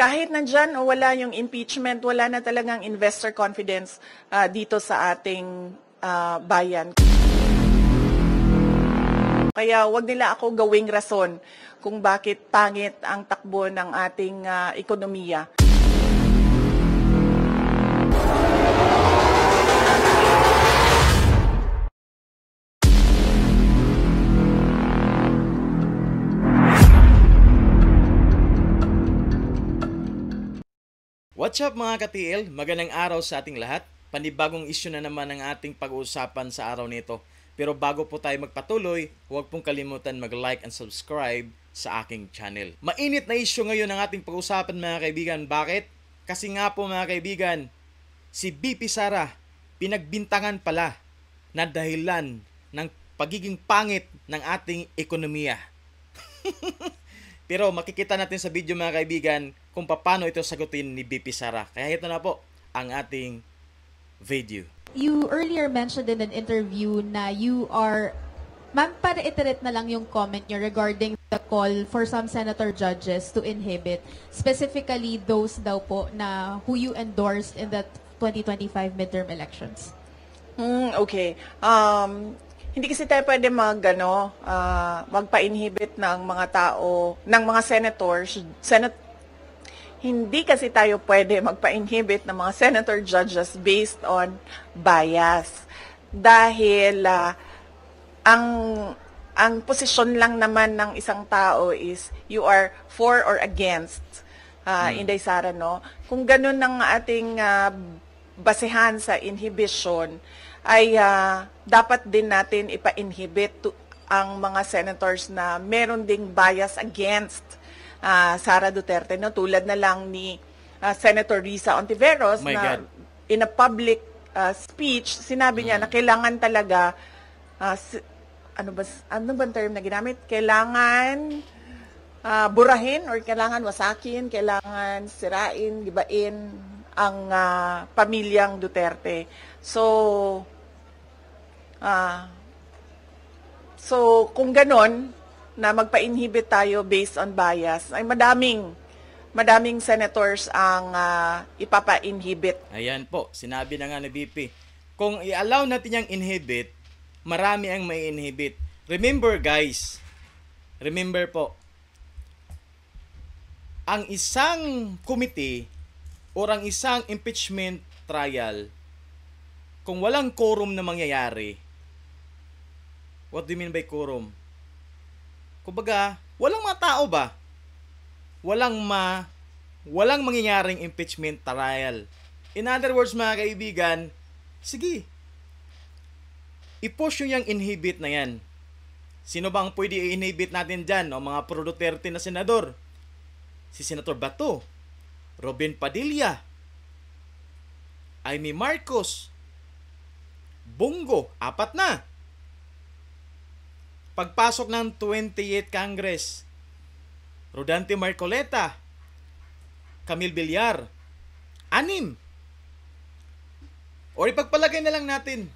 kahit nandyan o wala yung impeachment, wala na talagang investor confidence dito sa ating bayan. Kaya wag nila ako gawing rason kung bakit pangit ang takbo ng ating ekonomiya. What's up mga ka-TL? Magandang araw sa ating lahat. Panibagong issue na naman ang ating pag-uusapan sa araw nito. Pero bago po tayo magpatuloy, huwag pong kalimutan mag-like and subscribe sa aking channel. Mainit na issue ngayon ang ating pag-uusapan mga kaibigan. Bakit? Kasi nga po mga kaibigan, si BP Sara pinagbintangan pala na dahilan ng pagiging pangit ng ating ekonomiya. Pero makikita natin sa video mga kaibigan kung paano ito sagutin ni BP Sara. Kaya ito na po ang ating video. You earlier mentioned in an interview na you are, ma'am, para iterate na lang yung comment nyo regarding the call for some senator judges to inhibit, specifically those daw po na who you endorsed in the 2025 midterm elections. Okay. Hindi kasi tayo pwede magpa-inhibit ng mga tao, ng mga senators, hindi kasi tayo pwede magpa-inhibit ng mga senator judges based on bias. Dahil ang posisyon lang naman ng isang tao is you are for or against, Inday Sara, no? Kung ganun ang ating basehan sa inhibition, ay dapat din natin ipa-inhibit ang mga senators na meron ding bias against Sara Duterte, no? Tulad na lang ni Senator Risa Ontiveros na in a public speech, sinabi niya na kailangan talaga, ano ba term na ginamit? Kailangan burahin or kailangan wasakin, kailangan sirain, gibain ang pamilyang Duterte. So kung ganon, na magpa-inhibit tayo based on bias, ay madaming senators ang ipapa-inhibit. Ayan po, sinabi na nga ni BP. Kung i-allow natin yung inhibit, marami ang may inhibit. Remember guys, remember po, ang isang committee o ang isang impeachment trial, kung walang quorum na mangyayari, what do you mean by quorum? Kumbaga, walang mga tao ba? Walang mangyayaring impeachment trial. In other words, mga kaibigan, sige, i-push yung inhibit na yan. Sino ba ang pwede i-inhibit natin dyan? O mga pro-Duterte na senador? Si Senator Bato, Robin Padilla, Amy Marcos, Bongo, 4 na. Pagpasok ng 28th Congress, Rodante Marcoleta, Camille Villar, 6. O ipagpalagay na lang natin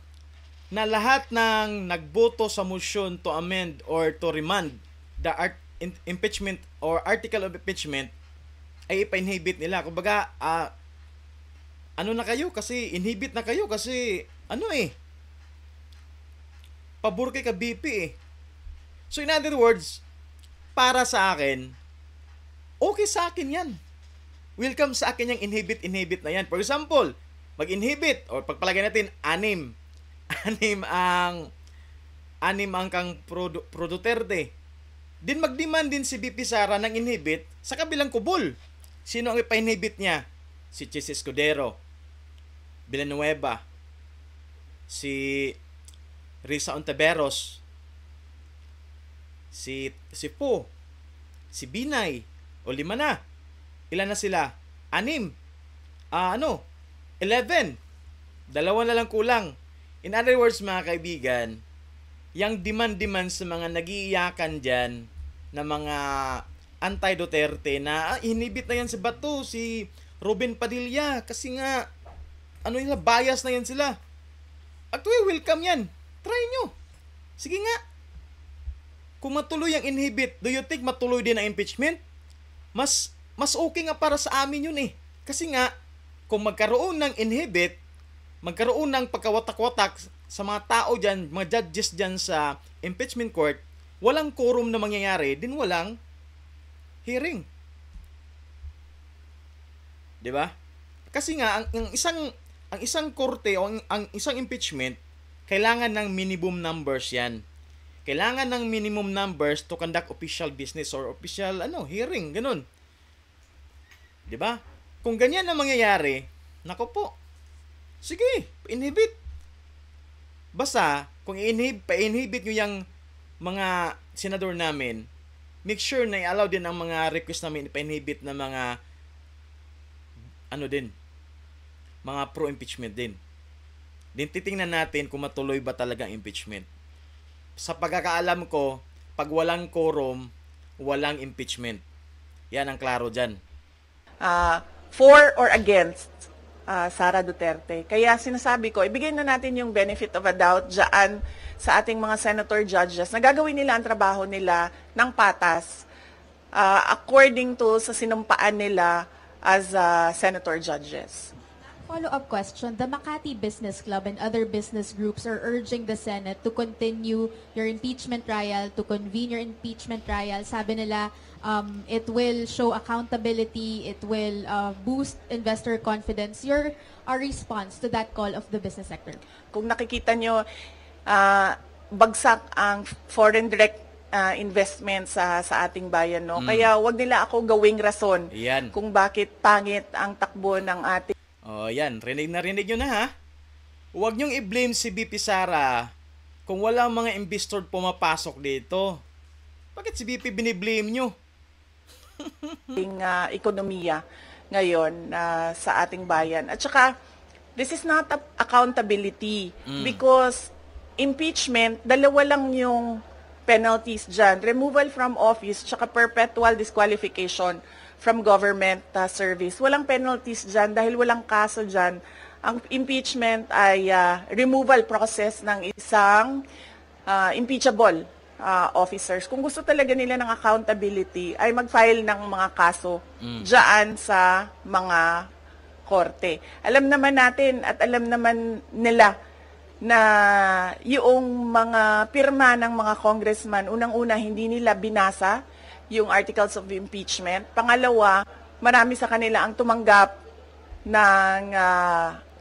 na lahat ng nagboto sa motion to amend or to remand the impeachment or article of impeachment ay ipa-inhibit nila. Kumbaga, ano na kayo kasi, inhibit na kayo kasi, pabor kay ka BP eh. So in other words, para sa akin, okay sa akin yan. Welcome sa akin yung inhibit na yan. For example, mag-inhibit or pagpalagay natin 6 ang kang pro Duterte. Din mag-demand din si BP Sara ng inhibit sa kabilang kubol. Sino ang ipa-inhibit niya? Si Chis Escudero, Villanueva, si Risa Ontiveros, si Po, si Binay, o 5 na. Ilan na sila? 6. 11. 2 na lang kulang. In other words, mga kaibigan, yung demand sa mga nag-iiyakan dyan na mga anti-Duterte na inhibit na yan si Bato, si Robin Padilla, kasi nga, bias na yan sila. Actually, welcome yan. Try nyo. Sige nga. Kung matuloy ang inhibit, do you think matuloy din ang impeachment? Mas mas okay nga para sa amin yun eh. Kasi nga, kung magkaroon ng inhibit, magkaroon ng pagkawatak-watak sa mga tao dyan, mga judges dyan sa impeachment court, walang quorum na mangyayari, din walang hearing. 'Di ba? Kasi nga ang isang korte o ang isang impeachment kailangan ng minimum numbers 'yan. Kailangan ng minimum numbers to conduct official business or official hearing, ganun. 'Di ba? Kung ganyan na mangyayari, nako po. Sige, inhibit. Basta kung pa-inhibit nyo yung mga senador namin, make sure na i-allow din ang mga request namin pa-inhibit na mga mga pro-impeachment din. Din titingnan natin kung matuloy ba talaga ang impeachment. Sa pagkakaalam ko, pag walang quorum, walang impeachment. Yan ang klaro dyan. For or against Sara Duterte. Kaya sinasabi ko, ibigay na natin yung benefit of a doubt dyan sa ating mga senator judges na gagawin nila ang trabaho nila ng patas according to sa sinumpaan nila as senator judges. Follow-up question. The Makati Business Club and other business groups are urging the Senate to continue your impeachment trial, to convene your impeachment trial. Sabi nila, it will show accountability, it will boost investor confidence. Your response to that call of the business sector? Kung nakikita nyo, bagsak ang foreign direct investment sa ating bayan. No? Kaya wag nila ako gawing rason Yan. kung bakit pangit ang takbo ng ating Yan. Rinig nyo na ha. Huwag nyong i-blame si BP Sara kung walang mga investor pumapasok dito. Bakit si BP biniblame nyo? ekonomiya ngayon sa ating bayan. At saka, this is not accountability because impeachment, dalawa lang yung penalties dyan. Removal from office, tsaka perpetual disqualification from government service. Walang penalties dyan dahil walang kaso dyan. Ang impeachment ay removal process ng isang impeachable officers. Kung gusto talaga nila ng accountability, ay mag-file ng mga kaso dyan sa mga korte. Alam naman natin at alam naman nila na yung mga pirma ng mga congressman, unang-una hindi nila binasa yung articles of impeachment. Pangalawa, marami sa kanila ang tumanggap ng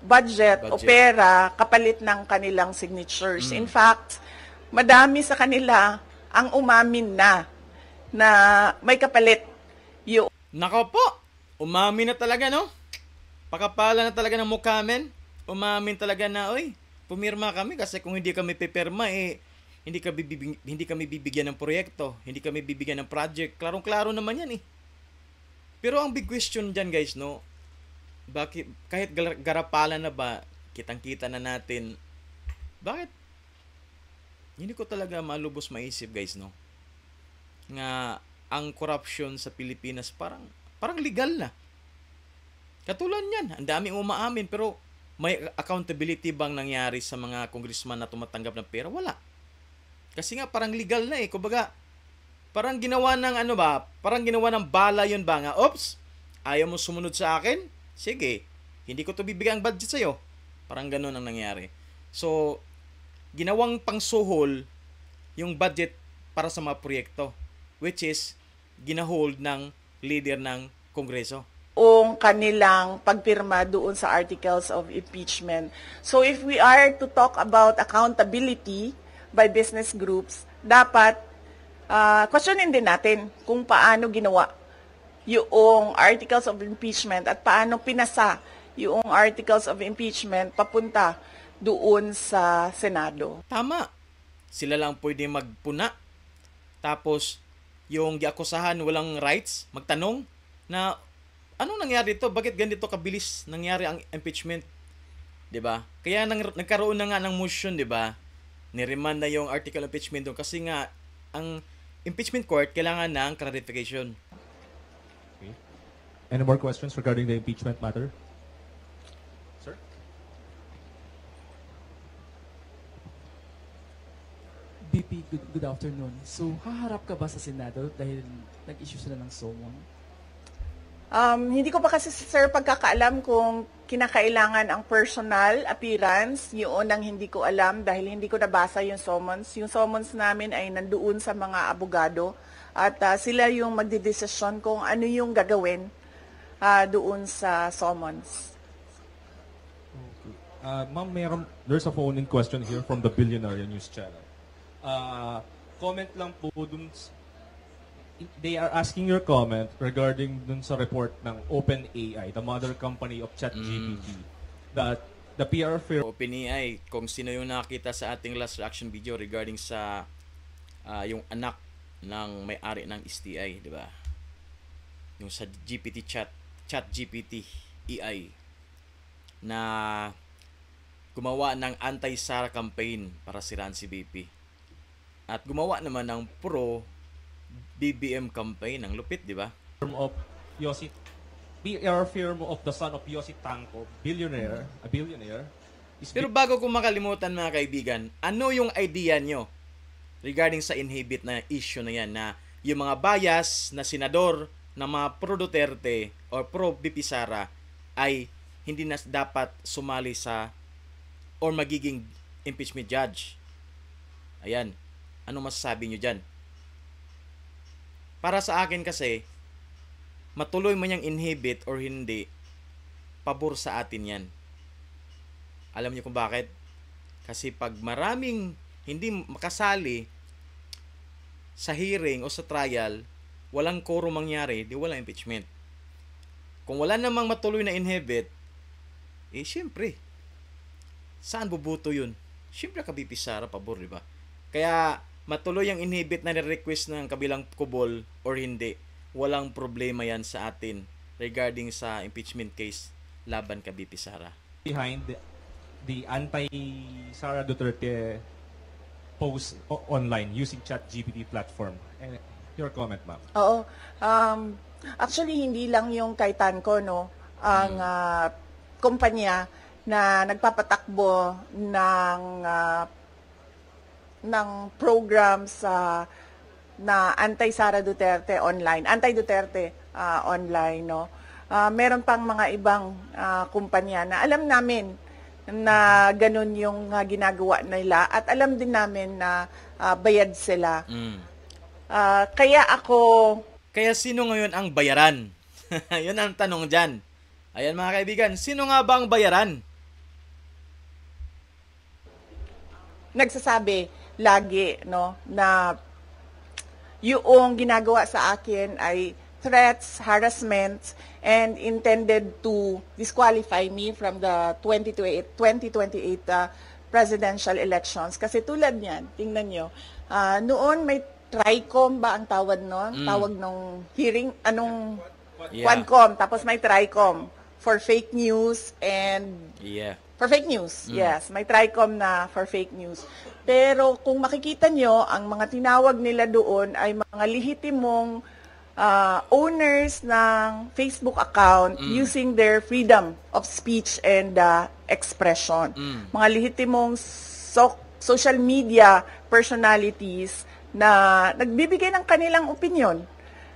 budget o pera kapalit ng kanilang signatures. In fact, madami sa kanila ang umamin na may kapalit yung... Nako po, umamin na talaga, no? Pakapala na talaga ng mukha, men. Umamin talaga na, pumirma kami kasi kung hindi kami pipirma, hindi kami bibigyan ng proyekto, hindi kami bibigyan ng project. Klarong-klaro naman yan, Pero ang big question dyan, guys, no? Bakit, kahit garapalan na ba, kitang-kita na natin, bakit? Hindi ko talaga malubos maisip, guys, no? Nga ang corruption sa Pilipinas parang legal na. Katulad niyan, ang daming umaamin pero may accountability bang nangyari sa mga congressman na tumatanggap ng pera? Wala. Kasi nga parang legal na Kumbaga, parang ginawa ng parang ginawa ng bala yun ba nga, oops, ayaw mo sumunod sa akin? Sige, hindi ko to bibigyan ang budget sa'yo. Parang ganun ang nangyari. So, ginawang pangsuhol yung budget para sa mga proyekto, which is ginahold ng leader ng Kongreso. Kanilang pagpirma doon sa articles of impeachment. So if we are to talk about accountability by business groups, dapat questionin din natin kung paano ginawa yung articles of impeachment at paano pinasa yung articles of impeachment papunta doon sa Senado. Tama. Sila lang pwede magpuna. Tapos, yung giakusahan walang rights, magtanong na anong nangyari dito? Bakit ganito kabilis nangyari ang impeachment? 'Di ba? Kaya nagkaroon na nga ng motion, 'di ba? Ni-remand na yung article of impeachment doon kasi nga ang impeachment court kailangan ng clarification. Okay. Any more questions regarding the impeachment matter? Sir? BP, good afternoon. So, haharap ka ba sa Senado dahil nag-issue sila ng summon? Hindi ko pa kasi, sir, pagkakaalam kung kinakailangan ang personal appearance. Yun ang hindi ko alam dahil hindi ko nabasa yung summons. Yung summons namin ay nandoon sa mga abogado at sila yung magdidesisyon kung ano yung gagawin doon sa summons. Ma'am, there's a phone-in question here from the Billionaire News Channel. Comment lang po dun, they are asking your comment regarding dun sa report ng OpenAI, the mother company of ChatGPT, that the PR firm OpenAI, kung sino yung nakita sa ating last reaction video regarding sa yung anak ng may-ari ng STI, di ba? Yung sa ChatGPT AI na gumawa ng anti-Sara campaign para siraan si BP. At gumawa naman ng pro-BBM campaign. Ang lupit, di ba? of Yossi, PR firm of the son of Yossi Tanco, a billionaire, is Pero bago ko makalimutan mga kaibigan, ano yung idea nyo regarding sa inhibit na issue na yan, na yung mga bias na senador na mga pro-Duterte or pro-BP Sara ay hindi na dapat sumali sa or magiging impeachment judge. Ayan. Ano masasabi nyo dyan? Para sa akin kasi, matuloy man yung inhibit or hindi, pabor sa atin yan. Alam niyo kung bakit? Kasi pag maraming hindi makasali sa hearing o sa trial, walang quorum mangyari, di walang impeachment. Kung wala namang matuloy na inhibit, syempre, saan bubuto yun? Syempre ka BP Sara, pabor, di ba? Kaya, matuloy ang inhibit na request ng kabilang kubol or hindi, walang problema yan sa atin regarding sa impeachment case laban ka BP Sara. behind the anti-Sara Duterte post online using ChatGPT platform. And your comment, ma'am. Oo. Actually, hindi lang yung kay Tanco, no? Ang kumpanya na nagpapatakbo ng program na anti-Sara Duterte online, anti-Duterte online, no? Meron pang mga ibang kumpanya na alam namin na ganun yung ginagawa nila at alam din namin na bayad sila. Kaya sino ngayon ang bayaran? Yun ang tanong dyan. Ayan mga kaibigan, sino nga ba ang bayaran? Nagsasabi lagi, no, na yung ginagawa sa akin ay threats, harassment, and intended to disqualify me from the 2028 presidential elections. Kasi tulad niyan, tingnan nyo, noon may TRICOM ba ang tawag noon? Tawag nung hearing, Quadcom, tapos may TRICOM for fake news and for fake news. Yes, may TRICOM na for fake news. Pero kung makikita nyo, ang mga tinawag nila doon ay mga lehitimong owners ng Facebook account using their freedom of speech and expression. Mga lehitimong social media personalities na nagbibigay ng kanilang opinion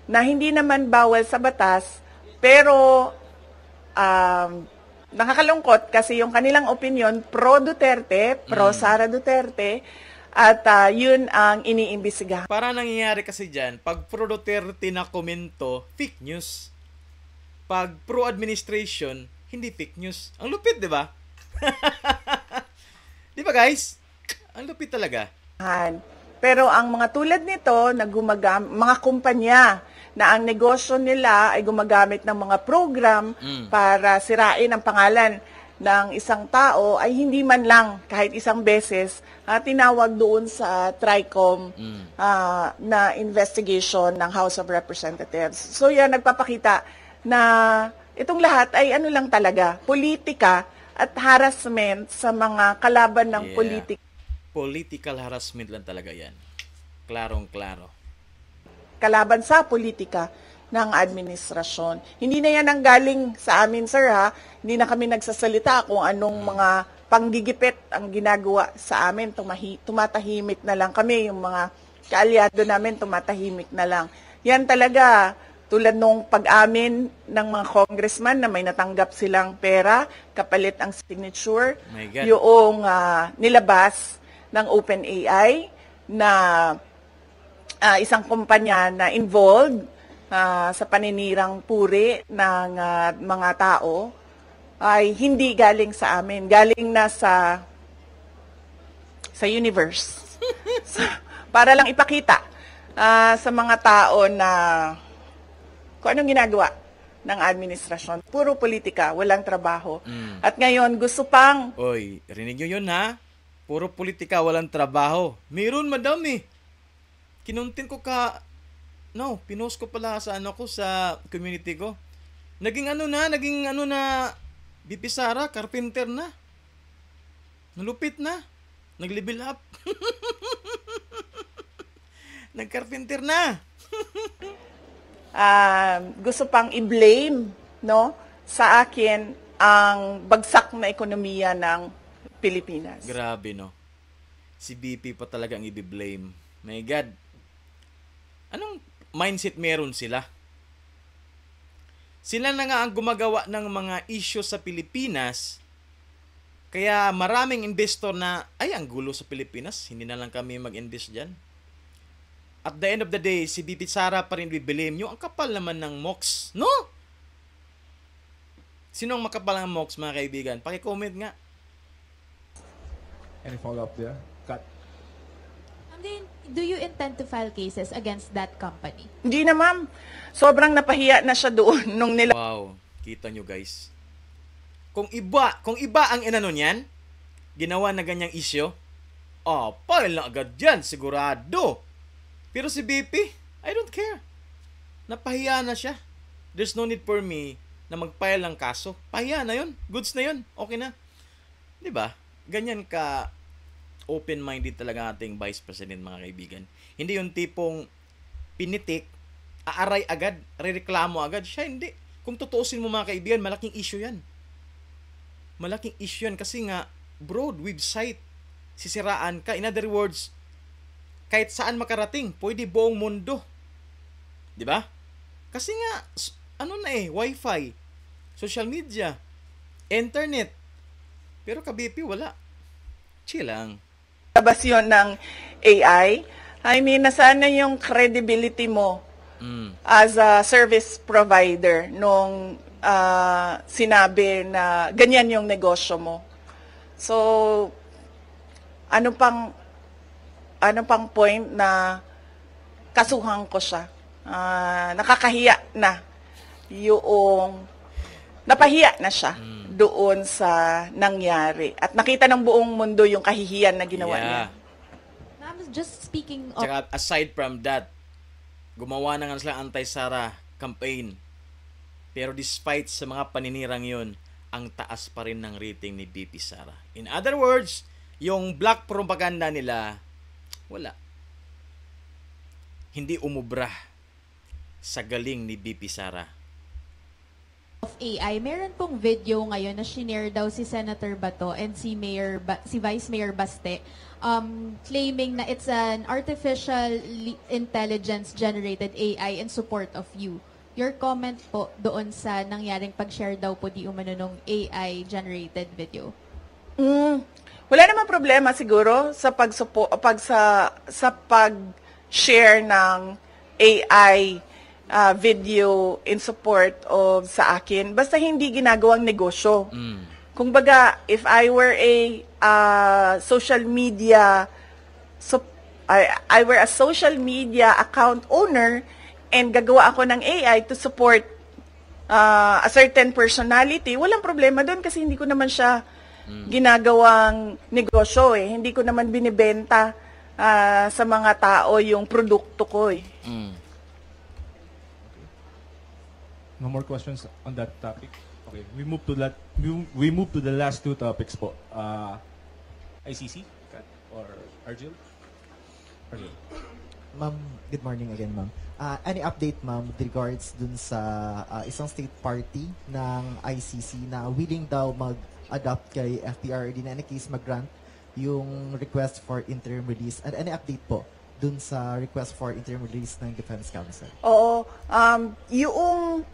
na hindi naman bawal sa batas, pero nakakalungkot kasi yung kanilang opinion pro-Duterte, pro-Sara Duterte, at yun ang iniimbestigahan. Para nangyayari kasi dyan, pag pro-Duterte na komento, fake news. Pag pro-administration, hindi fake news. Ang lupit, di ba? Di ba guys? Ang lupit talaga. Pero ang mga tulad nito, mga kumpanya na ang negosyo nila ay gumagamit ng mga program para sirain ang pangalan ng isang tao, ay hindi man lang kahit isang beses tinawag doon sa TRICOM na investigation ng House of Representatives. So yan, nagpapakita na itong lahat ay ano lang talaga, politika at harassment sa mga kalaban ng politika. Political harassment lang talaga yan. Klarong-klaro. Kalaban sa politika ng administrasyon. Hindi na yan ang galing sa amin, sir, ha? Hindi na kami nagsasalita kung anong mga panggigipit ang ginagawa sa amin. Tumatahimik na lang kami. Yung mga kaalyado namin, tumatahimik na lang. Yan talaga, tulad nung pag-amin ng mga congressman na may natanggap silang pera, kapalit ang signature, My God. yung nilabas ng OpenAI na isang kumpanya na involved sa paninirang puri ng mga tao ay hindi galing sa amin, galing na sa universe. Para lang ipakita sa mga tao na kung anong ginagawa ng administrasyon. Puro politika, walang trabaho. At ngayon, gusto pang Oy, rinig nyo yun ha? Puro politika, walang trabaho. Meron, madami. Kinuntin ko pinost ko pala sa sa community ko. Naging BP Sara, carpenter na. Nalupit na. Nag-level up. Nag-carpenter na. gusto pang i-blame, no, sa akin ang bagsak na ekonomiya ng Pilipinas. Grabe, no? Si BP pa talaga ang i-blame. My God. Anong mindset meron sila? Sila na nga ang gumagawa ng mga issue sa Pilipinas. Kaya maraming investor na, ay, ang gulo sa Pilipinas. Hindi na lang kami mag-invest dyan. At the end of the day, si BP Sara pa rin i-blame nyo. Ang kapal naman ng MOX. No? Sino ang makapal ng MOX, mga kaibigan? Paki-comment nga. Any follow-up there? Cut. Do you intend to file cases against that company? Hindi na, ma'am. Sobrang napahiya na siya doon nung nila. Wow. Kita nyo, guys. Kung iba ang inano niyan, ginawa na ganyang issue, file na agad dyan, sigurado. Pero si BP, I don't care. Napahiya na siya. There's no need for me na mag-file ng kaso. Pahiya na yun. Goods na yun. Okay na. Diba? Ganyan ka open-minded talaga ating Vice President, mga kaibigan. Hindi yung tipong pinitik, aaray agad, rereklamo agad. Siya hindi. Kung tutuusin mo, mga kaibigan, malaking issue yan. Malaking issue yan kasi nga, broad website, sisiraan ka. In other words, kahit saan makarating, pwede buong mundo. Di ba? Kasi nga, Wi-Fi, social media, internet. Pero ka-BP, wala. Chill lang. Labas yun ng AI. I mean, nasaan na yung credibility mo as a service provider nung sinabi na ganyan yung negosyo mo. So, ano pang point na kasuhan ko siya? Nakakahiya na yung napahiya na siya doon sa nangyari. At nakita ng buong mundo yung kahihiyan na ginawa niya. Ma'am, just speaking of... Tsaka aside from that, gumawa na nga sila anti-Sara campaign. Pero despite sa mga paninirang yun, ang taas pa rin ng rating ni BP Sara. In other words, yung black propaganda nila, wala. Hindi umubra sa galing ni BP Sara. Of AI, meron pong video ngayon na shinare daw si Senator Bato and si Vice Mayor Baste claiming na it's an artificial intelligence generated AI in support of you. Your comment po doon sa nangyaring pag-share daw po di umano nung AI generated video. Wala namang problema siguro sa pag-share ng AI video in support of sa akin. Basta hindi ginagawang negosyo. Kung baga, if I were a social media, I were a social media account owner and gagawa ako ng AI to support a certain personality, walang problema doon kasi hindi ko naman siya ginagawang negosyo eh. Hindi ko naman binibenta sa mga tao yung produkto ko eh. No more questions on that topic. Okay, we move to the last two topics po. ICC, Kat, or Arjil? Arjil. Ma'am, good morning again, ma'am. Any update, ma'am, with regards dun sa isang state party ng ICC na willing daw mag-adopt kay FPRD na in a case mag-grant yung request for interim release? And any update po dun sa request for interim release ng Defense Counsel? Oo, yung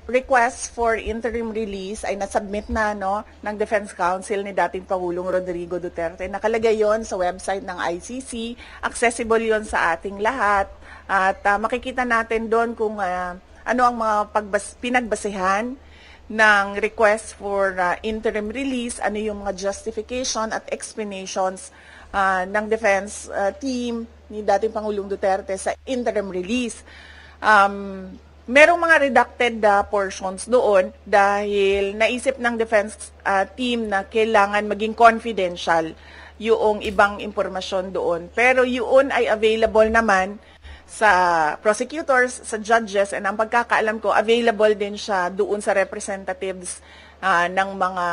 request for interim release ay nasubmit na ng Defense Counsel ni dating Pangulong Rodrigo Duterte. Nakalagay yon sa website ng ICC, accessible yon sa ating lahat, at makikita natin doon kung ano ang mga pinagbasehan ng request for interim release, ano yung mga justification at explanations ng defense team ni dating Pangulong Duterte sa interim release. Merong mga redacted portions doon dahil naisip ng defense team na kailangan maging confidential yung ibang impormasyon doon. Pero yun ay available naman sa prosecutors, sa judges, and ang pagkakaalam ko, available din siya doon sa representatives ng mga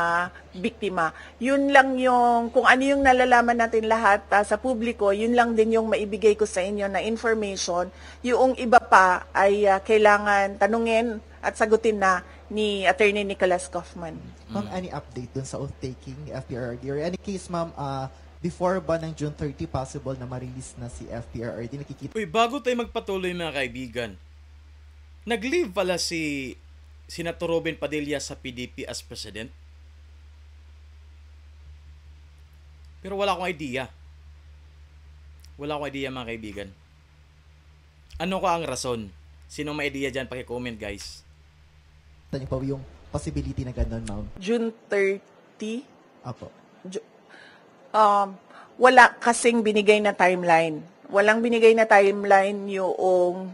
biktima. Yun lang yung, kung ano yung nalalaman natin lahat sa publiko, yun lang din yung maibigay ko sa inyo na information. Yung iba pa ay kailangan tanungin at sagutin na ni Attorney Nicholas Kaufman. Ma'am, any update dun sa oath-taking ni FPRRD? Or any case, ma'am, before ba ng June 30 possible na ma-release na si FPRRD? Nakikita Uy, bago tayo magpatuloy mga kaibigan, nag-leave pala si Senator Robin Padilla sa PDP as president. Pero wala akong idea. Wala akong idea mga kaibigan. Ano ka ang rason? Sino may idea dyan? Paki-comment guys. niyo pa yung possibility na gano'n, ma'am? June 30, Apo. wala kasing binigay na timeline. Walang binigay na timeline yung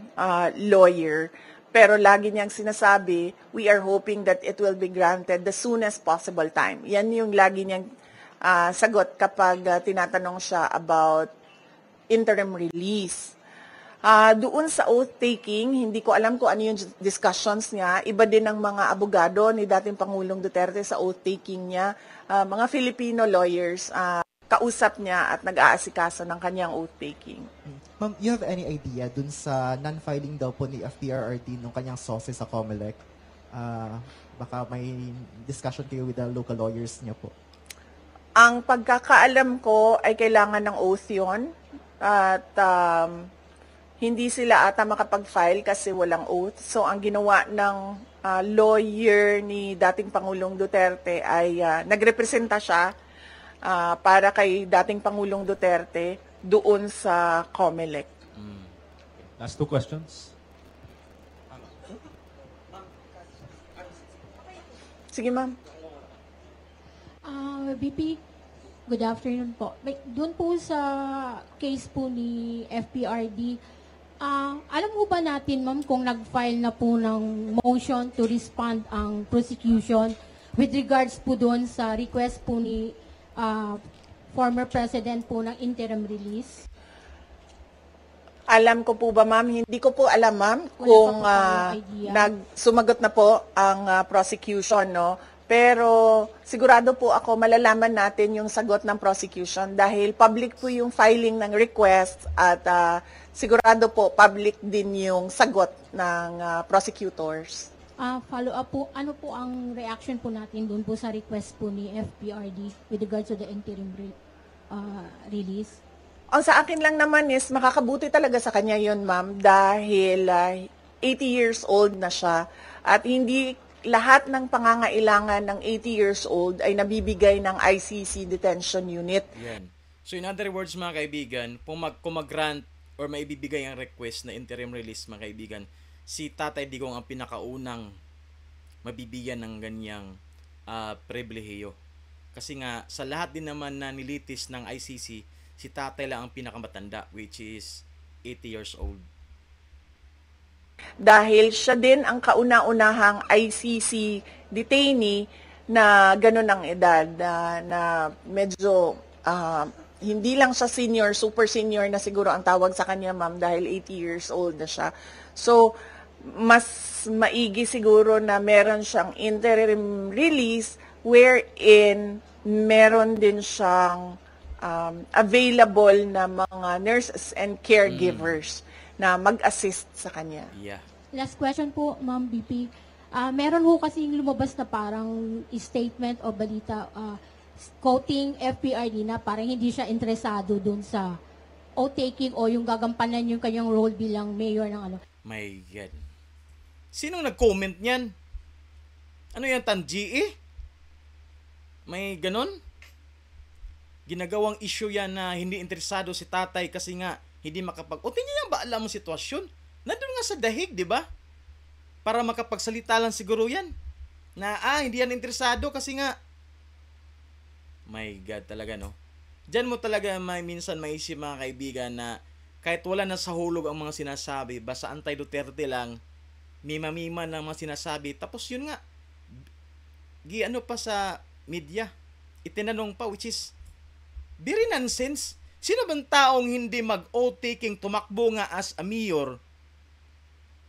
lawyer. Pero lagi niyang sinasabi, we are hoping that it will be granted the soonest possible time. Yan yung lagi niyang sagot kapag tinatanong siya about interim release. Doon sa oath-taking, hindi ko alam kung ano yung discussions niya. Iba din ng mga abogado ni dating Pangulong Duterte sa oath-taking niya. Mga Filipino lawyers, kausap niya at nag-aasikaso ng kanyang oath-taking. Ma'am, you have any idea dun sa non-filing daw po ni FPRRD nung kanyang sources sa COMELEC? Baka may discussion kayo with the local lawyers niya po. Ang pagkakaalam ko ay kailangan ng oath yun. At hindi sila ata makapag-file kasi walang oath. So ang ginawa ng lawyer ni dating Pangulong Duterte ay nagrepresenta siya para kay dating Pangulong Duterte doon sa COMELEC. Last two questions. Sige, ma'am. VP, good afternoon po. Doon po sa case po ni FPRD, alam mo ba natin, ma'am, kung nag-file na po ng motion to respond ang prosecution with regards po doon sa request po ni former president po ng interim release? Alam ko po ba, ma'am? Hindi ko po alam, ma'am, kung sumagot na po ang prosecution, no? Pero sigurado po ako malalaman natin yung sagot ng prosecution dahil public po yung filing ng request at sigurado po public din yung sagot ng prosecutors. Follow up po, ano po ang reaction po natin doon po sa request po ni FPRD with regards to the interim release? Ang sa akin lang naman is makakabuti talaga sa kanya yun, ma'am, dahil 80 years old na siya at hindi lahat ng pangangailangan ng 80 years old ay nabibigay ng ICC detention unit. Yan. So in other words mga kaibigan, kung mag-grant or maibibigay ang request na interim release mga kaibigan, si Tatay Digong ang pinakaunang mabibigyan ng ganyang pribilehiyo. Kasi nga, sa lahat din naman na nilitis ng ICC, si Tatay lang ang pinakamatanda, which is 80 years old. Dahil siya din ang kauna-unahang ICC detainee na ganun ang edad, na medyo hindi lang siya senior, super senior na siguro ang tawag sa kanya, ma'am, dahil 80 years old na siya. So, mas maigi siguro na meron siyang interim release wherein meron din siyang available na mga nurses and caregivers na mag-assist sa kanya. Yeah. Last question po, Ma'am BP. Meron ho kasi lumabas na parang statement o balita quoting FPRD na parang hindi siya interesado dun sa o taking o yung gagampanan yung kanyang role bilang mayor ng ano. My God. Sinong nag-comment niyan? Ano yan, Tanji? May ganon? Ginagawang issue yan na hindi interesado si tatay kasi nga hindi makapag... O tingnan niya ba alam mo sitwasyon? Nandun nga sa dahig, di ba? Para makapagsalita lang siguro yan. Na hindi yan interesado kasi nga... My God talaga, no? Diyan mo talaga minsan maisip mga kaibigan na kahit wala na sa hulog ang mga sinasabi, basta anti-Duterte lang, mima-mima ng mga sinasabi. Tapos yun nga, ano pa sa media, itinanong pa, which is very nonsense. Sino bang taong hindi mag-o-taking tumakbo nga as a mayor,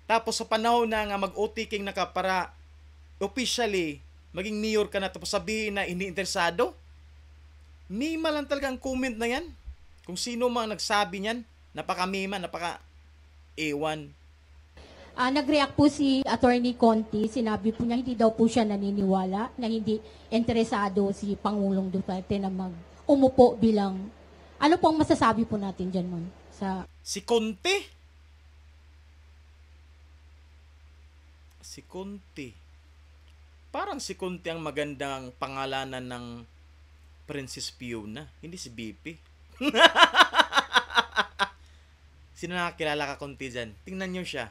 tapos sa panahon na nga mag-o-taking na ka para officially maging mayor ka na, tapos sabihin na hindi interesado? Mima lang talaga ang comment na yan. Kung sino mang nagsabi niyan, napaka-mima, napaka-ewan. Nag-react po si Attorney Conti, sinabi po niya hindi daw po siya naniniwala na hindi interesado si Pangulong Duterte na umupo bilang... Ano pong masasabi po natin dyan, ma'am? Si Conte? Si Conte. Parang si Conte ang magandang pangalanan ng Princess Fiona, hindi si BP. Sino nakakilala ka Conte dyan? Tingnan nyo siya.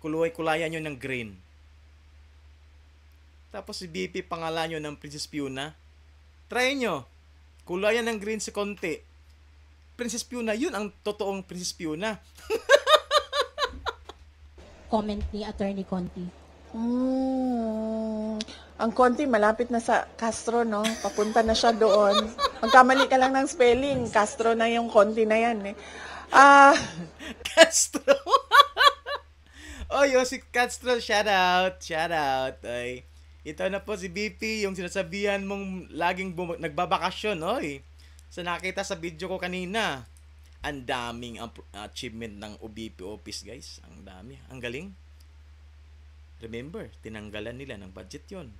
Kulayan nyo ng green. Tapos si BP pangalan nyo ng Princess Fiona. Try nyo. Kulayan ng green si Conte. Princess Fiona, yun ang totoong Princess Fiona. comment ni Attorney Conti? Ang Conti, malapit na sa Castro, no? Papunta na siya doon. Magkamali ka lang ng spelling. Castro na yung Conti na yan, eh. Castro. Si Castro, shout out. Ay, ito na po si BP, yung sinasabihan mong laging nagbabakasyon, oy. Sa nakita sa video ko kanina, ang daming achievement ng OBP office, guys. Ang dami. Ang galing. Remember, tinanggalan nila ng budget yon.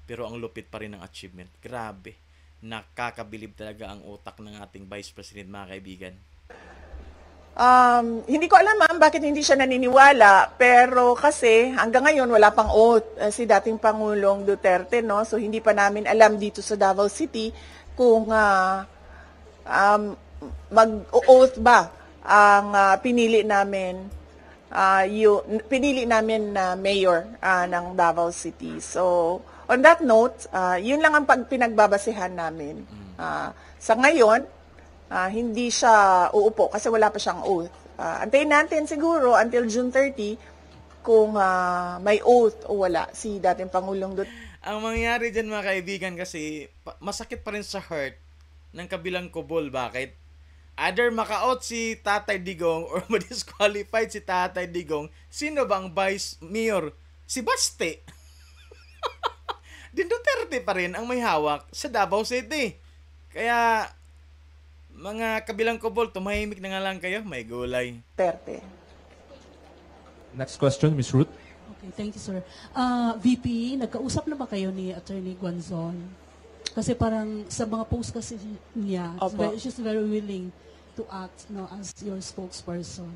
Pero ang lupit pa rin ng achievement. Grabe. Nakakabilib talaga ang utak ng ating Vice President, mga kaibigan. Hindi ko alam, ma'am, bakit hindi siya naniniwala. Pero kasi hanggang ngayon wala pang oath si dating Pangulong Duterte, no? So hindi pa namin alam dito sa Davao City kung mag-oath ba ang pinili namin na mayor ng Davao City. So on that note, yun lang ang pinagbabasehan namin. Sa ngayon, hindi siya uupo kasi wala pa siyang oath. Antayin natin siguro until June 30 kung may oath o wala si dating Pangulong Duterte. Ang mangyayari dyan, mga kaibigan, kasi masakit pa rin sa heart ng kabilang kubol. Bakit? Either maka-out si Tatay Digong or ma-disqualified si Tatay Digong. Sino bang Vice Mayor? Si Baste. Din Duterte pa rin ang may hawak sa Davao City. Kaya mga kabilang kubol, tumahimik na nga lang kayo. May gulay. Duterte. Next question, Ms. Ruth. Okay, thank you, sir. VP, nagkausap na ba kayo ni Attorney Guanzon? Kasi parang sa mga post kasi niya, she's very willing to act as your spokesperson.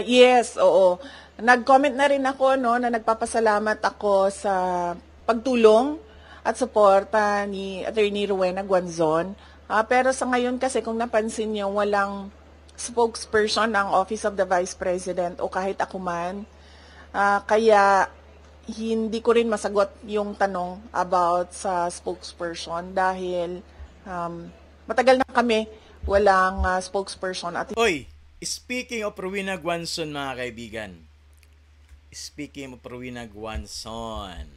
Yes, oo. Nag-comment na rin ako na nagpapasalamat ako sa pagtulong at suporta ni Attorney Rowena Guanzon. Pero sa ngayon kasi kung napansin niyo, walang spokesperson ng Office of the Vice President o kahit ako man. Kaya hindi ko rin masagot yung tanong about sa spokesperson dahil matagal na kami walang spokesperson. Oy, speaking of Rowena Guanzon, mga kaibigan. Speaking of Rowena Guanzon.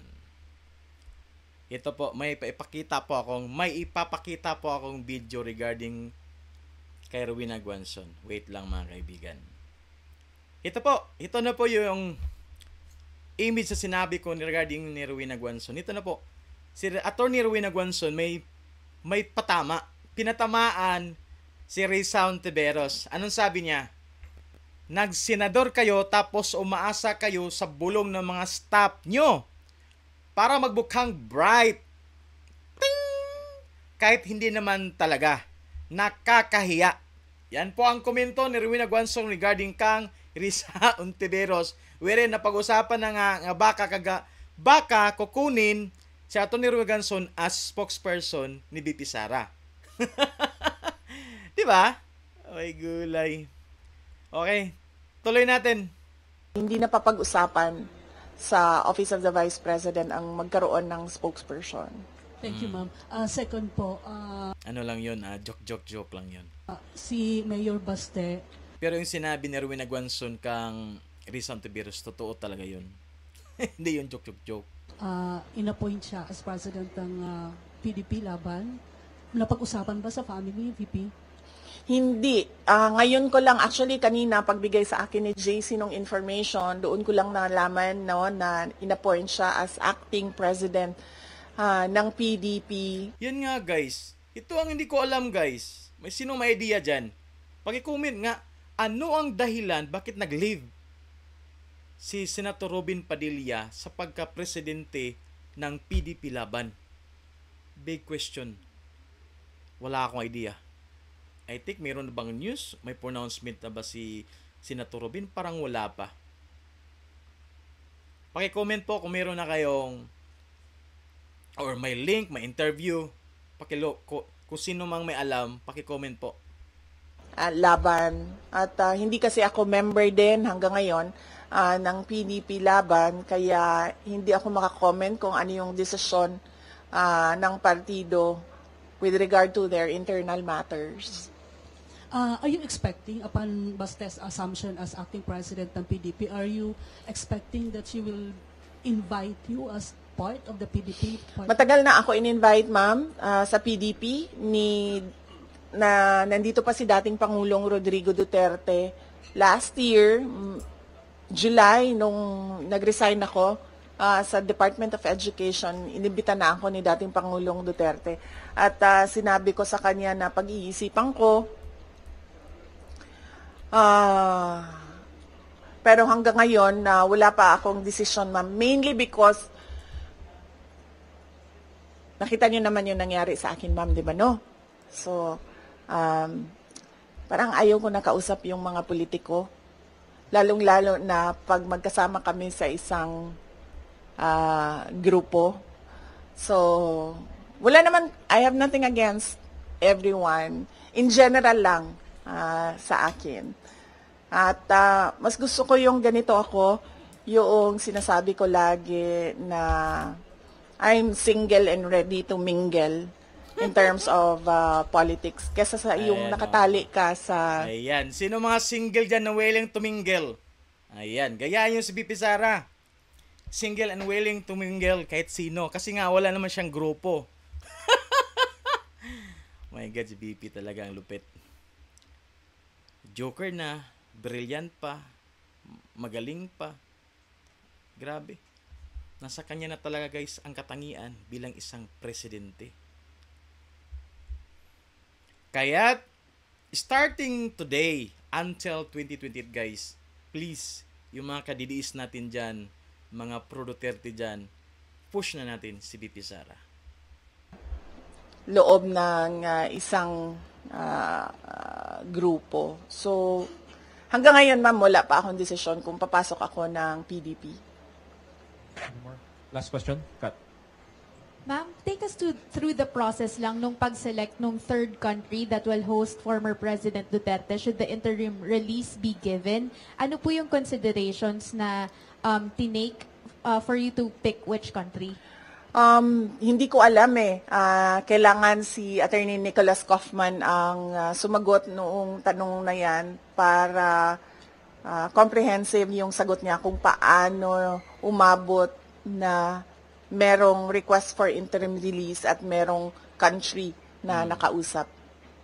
Ito po, may ipapakita po akong video regarding kay Rowena Guanzon. Wait lang, mga kaibigan. Ito na po yung image na sinabi ko regarding ni Rowena Guanzon. Ito na po. Si Attorney Rowena Guanzon may pinatamaan si Risa Hontiveros. Anong sabi niya? Nagsenador kayo tapos umaasa kayo sa bulong ng mga staff nyo para magbukhang bright. Ting! Kahit hindi naman talaga. Nakakahiya. Yan po ang komento ni Rowena Guanzon regarding kang Risa Ontiveros. Wherein napag-usapan na nga baka kukunin si Atty. Rowena Guanzon as spokesperson ni VP Sara. Di ba? Ay gulay. Okay, tuloy natin. Hindi na papag-usapan sa Office of the Vice President ang magkaroon ng spokesperson. Thank you, ma'am. Second po, Ano lang yun, joke lang yun. si Mayor Baste, Pero yung sinabi ni Rowena Guanzon kang Risa Ontiveros, totoo talaga yun. Hindi yun joke. inappoint siya as president ng PDP Laban. Napag-usapan ba sa family, VP? Hindi. Ngayon ko lang, actually kanina pagbigay sa akin ni JC nung information, doon ko lang nalaman na inappoint siya as acting president ng PDP. Yan nga guys. Ito ang hindi ko alam guys. Sino may idea dyan? Paki-comment nga, ano ang dahilan bakit nag-leave si Senator Robin Padilla sa pagka-presidente ng PDP Laban? Big question. Wala akong idea. I think mayroon na bang news? May pronouncement na ba si Senator Robin? Parang wala pa. Paki-comment po kung meron na kayong or may link, may interview. Kung sino mang may alam, paki-comment po. Laban. At hindi kasi ako member din hanggang ngayon ng PDP Laban, kaya hindi ako makakomment kung ano yung desisyon ng partido with regard to their internal matters. Are you expecting, upon Baste's assumption as acting president ng PDP, are you expecting that she will invite you as part of the PDP? Matagal na ako in-invite, ma'am, sa PDP na nandito pa si dating Pangulong Rodrigo Duterte. Last year, July, nung nag-resign ako sa Department of Education, inibita na ako ni dating Pangulong Duterte. At sinabi ko sa kanya na pag-iisipan ko, pero hanggang ngayon, wala pa akong decision, ma'am. Mainly because nakita niyo naman yung nangyari sa akin, ma'am, di ba, no? So, parang ayaw ko nakausap yung mga politiko. Lalong-lalo na pag magkasama kami sa isang grupo. So, wala naman, I have nothing against everyone. In general lang sa akin. At mas gusto ko yung ganito ako, yung sinasabi ko lagi na I'm single and ready to mingle in terms of politics. Kesa sa yung nakatali ka sa... Ayan. Sino mga single dyan na willing to mingle? Ayan. Gayahin yung si VP Sara. Single and willing to mingle kahit sino. Kasi nga wala naman siyang grupo. My God, si VP talaga ang lupit. Joker na. Brilliant pa. Magaling pa. Grabe. Nasa kanya na talaga guys ang katangian bilang isang presidente. Kaya starting today until 2028 guys, please, yung mga kadidiis natin dyan, mga pro-Duterte dyan, push na natin si VP Sara. Loob ng isang grupo. So, hanggang ngayon, ma'am, wala pa akong desisyon kung papasok ako ng PDP. Last question, Kat. Ma'am, take us through the process lang nung pag-select nung third country that will host former President Duterte should the interim release be given. Ano po yung considerations na tinake for you to pick which country? Hindi ko alam eh. Kailangan si Attorney Nicholas Kaufman ang sumagot noong tanong na yan para comprehensive yung sagot niya kung paano umabot na merong request for interim release at merong country na nakausap.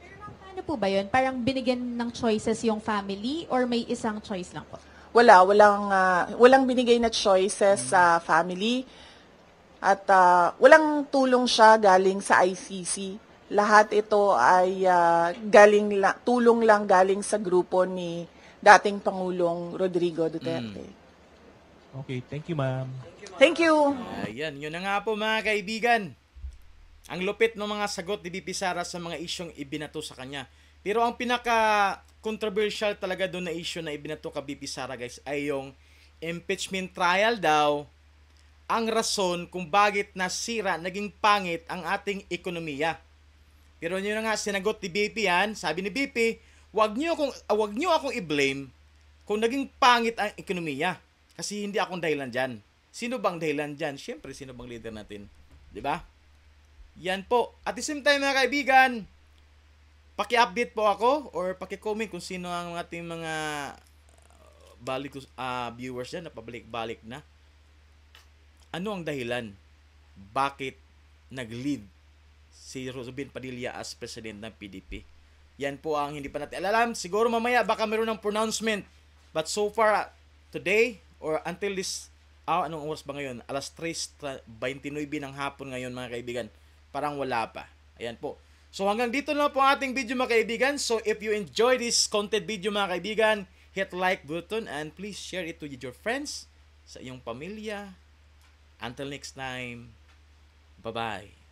Pero paano po ba yun? Parang binigyan ng choices yung family or may isang choice lang po? Walang binigay na choices sa family at walang tulong siya galing sa ICC. Lahat ito ay tulong lang galing sa grupo ni dating Pangulong Rodrigo Duterte. Okay, thank you, ma'am. Thank you. Ayan, yun na nga po mga kaibigan. Ang lupit ng mga sagot ni VP Sara sa mga isyong ibinato sa kanya. Pero ang pinaka controversial talaga doon na issue na ibinato ka VP Sara guys ay yung impeachment trial daw ang rason kung bakit nasira, naging pangit ang ating ekonomiya. Pero yun na nga sinagot ni BP yan, sabi ni BP, wag niyo akong i-blame kung naging pangit ang ekonomiya. Kasi hindi akong dahilan diyan. Sino bang dahilan diyan? Siyempre, sino bang leader natin? 'Di ba? Yan po. At the same time mga kaibigan, paki-update po ako or paki-comment kung sino ang ating mga viewers dyan na pabalik-balik na. Ano ang dahilan? Bakit nag-lead si Rosabin Padilla as president ng PDP? Yan po ang hindi pa natin alam. Siguro mamaya baka meron ng pronouncement. But so far, today or until this, anong oras ba ngayon? Alas 3:29 ng hapon ngayon mga kaibigan. Parang wala pa. Ayan po. So hanggang dito na po ang ating video mga kaibigan. So if you enjoy this content video mga kaibigan, hit like button and please share it to your friends, sa iyong pamilya. Until next time, bye-bye.